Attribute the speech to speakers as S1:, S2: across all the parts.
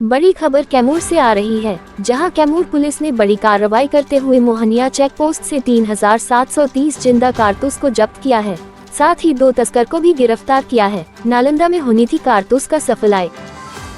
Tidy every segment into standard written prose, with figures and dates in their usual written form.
S1: बड़ी खबर कैमूर से आ रही है, जहां कैमूर पुलिस ने बड़ी कार्रवाई करते हुए मोहनिया चेक पोस्ट से 3730 जिंदा कारतूस को जब्त किया है। साथ ही 2 तस्कर को भी गिरफ्तार किया है। नालंदा में होनी थी कारतूस का सप्लाई।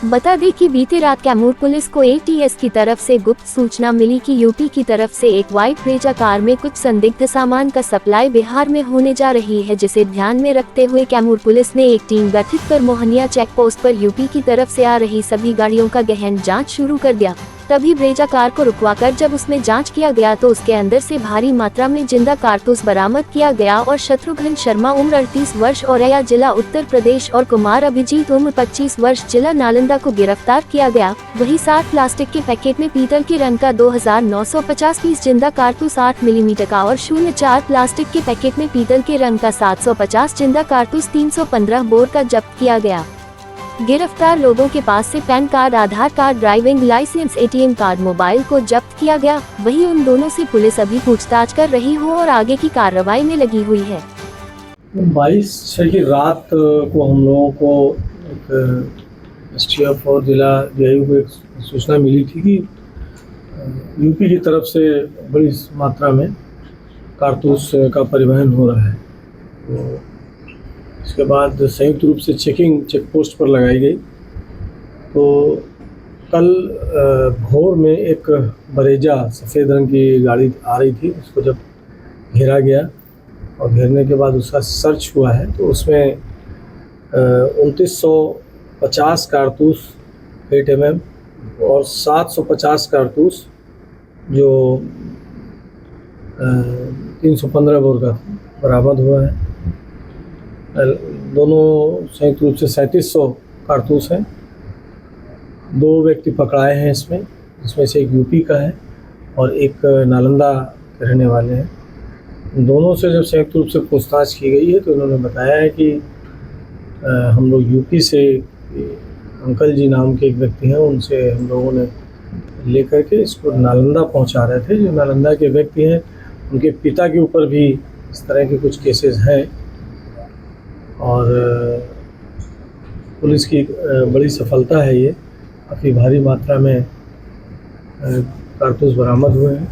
S1: बता दें कि बीते रात कैमूर पुलिस को ATS की तरफ से गुप्त सूचना मिली कि यूपी की तरफ से एक व्हाइट ब्रेजा कार में कुछ संदिग्ध सामान का सप्लाई बिहार में होने जा रही है, जिसे ध्यान में रखते हुए कैमूर पुलिस ने एक टीम गठित कर मोहनिया चेक पोस्ट पर यूपी की तरफ से आ रही सभी गाड़ियों का गहन जांच शुरू कर दिया। तभी ब्रेजा कार को रुकवाकर जब उसमें जांच किया गया तो उसके अंदर से भारी मात्रा में जिंदा कारतूस बरामद किया गया और शत्रुघ्न शर्मा उम्र 38 वर्ष औरैया जिला उत्तर प्रदेश और कुमार अभिजीत उम्र 25 वर्ष जिला नालंदा को गिरफ्तार किया गया। वहीं 60 प्लास्टिक के पैकेट में पीतल के रंग का 2950 पीस जिंदा कारतूस 8 मिलीमीटर का और 04 प्लास्टिक के पैकेट में पीतल के रंग का 750 जिंदा कारतूस 315 बोर का जब्त किया गया। गिरफ्तार लोगों के पास से PAN card, Aadhaar card, driving licence, ATM card, mobile को जब्त किया गया। वहीं उन दोनों से पुलिस अभी पूछताछ कर रही हो और आगे की कार्रवाई में लगी हुई है।
S2: 22/6 की रात को हम लोगों को एक STF और जिला DIU को एक सूचना मिली थी कि यूपी की तरफ से बड़ी मात्रा में कारतूस का परिवहन हो रहा है। तो इसके बाद संयुक्त रूप से चेक पोस्ट पर लगाई गई। तो कल भोर में एक बरेजा सफ़ेद रंग की गाड़ी आ रही थी, उसको जब घेरा गया और घेरने के बाद उसका सर्च हुआ है तो उसमें 2950 कारतूस 8 mm और 750 कारतूस जो 315 बोर का बरामद हुआ है। दोनों संयुक्त रूप से 3700 कारतूस हैं। 2 व्यक्ति पकड़ाए हैं इसमें, जिसमें से एक यूपी का है और एक नालंदा के रहने वाले हैं। दोनों से जब संयुक्त रूप से पूछताछ की गई है तो इन्होंने बताया है कि हम लोग यूपी से अंकल जी नाम के एक व्यक्ति हैं, उनसे हम लोगों ने लेकर के इसको नालंदा पहुंचा रहे थे। जो नालंदा के व्यक्ति हैं उनके पिता के ऊपर भी इस तरह के कुछ केसेस हैं और पुलिस की बड़ी सफलता है। ये काफ़ी भारी मात्रा में कारतूस बरामद हुए हैं।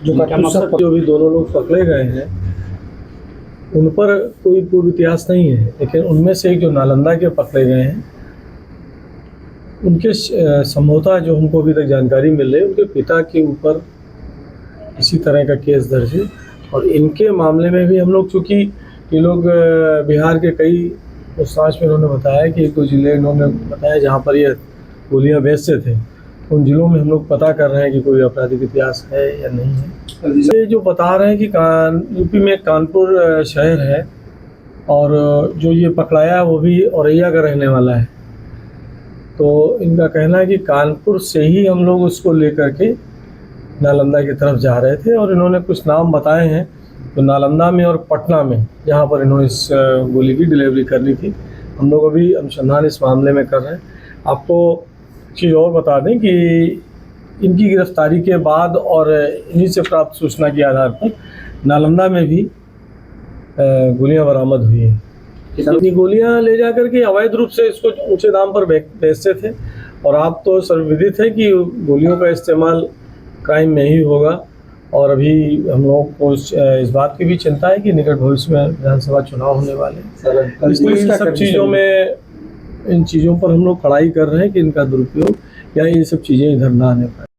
S2: जो भी दोनों लोग पकड़े गए हैं उन पर कोई पूर्व इतिहास नहीं है, लेकिन उनमें से एक जो नालंदा के पकड़े गए हैं उनके संभवतः जो हमको अभी तक जानकारी मिल रही है उनके पिता के ऊपर इसी तरह का केस दर्ज है। और इनके मामले में भी हम लोग, चूँकि ये लोग बिहार के कई पूछताछ में उन्होंने बताया कि 1-2 जिले इन्होंने बताया जहाँ पर ये गोलियाँ बेचते थे, उन जिलों में हम लोग पता कर रहे हैं कि कोई आपराधिक इतिहास है या नहीं है। ये जो बता रहे हैं कि यूपी में कानपुर शहर है और जो ये पकड़ाया वो भी औरैया का रहने वाला है। तो इनका कहना है कि कानपुर से ही हम लोग उसको लेकर के नालंदा की तरफ जा रहे थे और इन्होंने कुछ नाम बताए हैं तो नालंदा में और पटना में, जहाँ पर इन्होंने इस गोली की डिलीवरी करनी थी। हम लोग अभी अनुसंधान इस मामले में कर रहे हैं। आपको चीज़ और बता दें कि इनकी गिरफ्तारी के बाद और इन्हीं से प्राप्त सूचना के आधार पर नालंदा में भी गोलियां बरामद हुई हैं। इतनी गोलियां ले जाकर के अवैध रूप से इसको ऊंचे दाम पर बेचते थे और आप तो सर्वविदित है कि गोलियों का इस्तेमाल क्राइम में ही होगा। और अभी हम लोगों को इस बात की भी चिंता है कि निकट भविष्य में विधानसभा चुनाव होने वाले हैं, इसलिए इन सब चीज़ों में, इन चीज़ों पर हम लोग कड़ाई कर रहे हैं कि इनका दुरुपयोग या ये सब चीज़ें इधर ना आने पाए।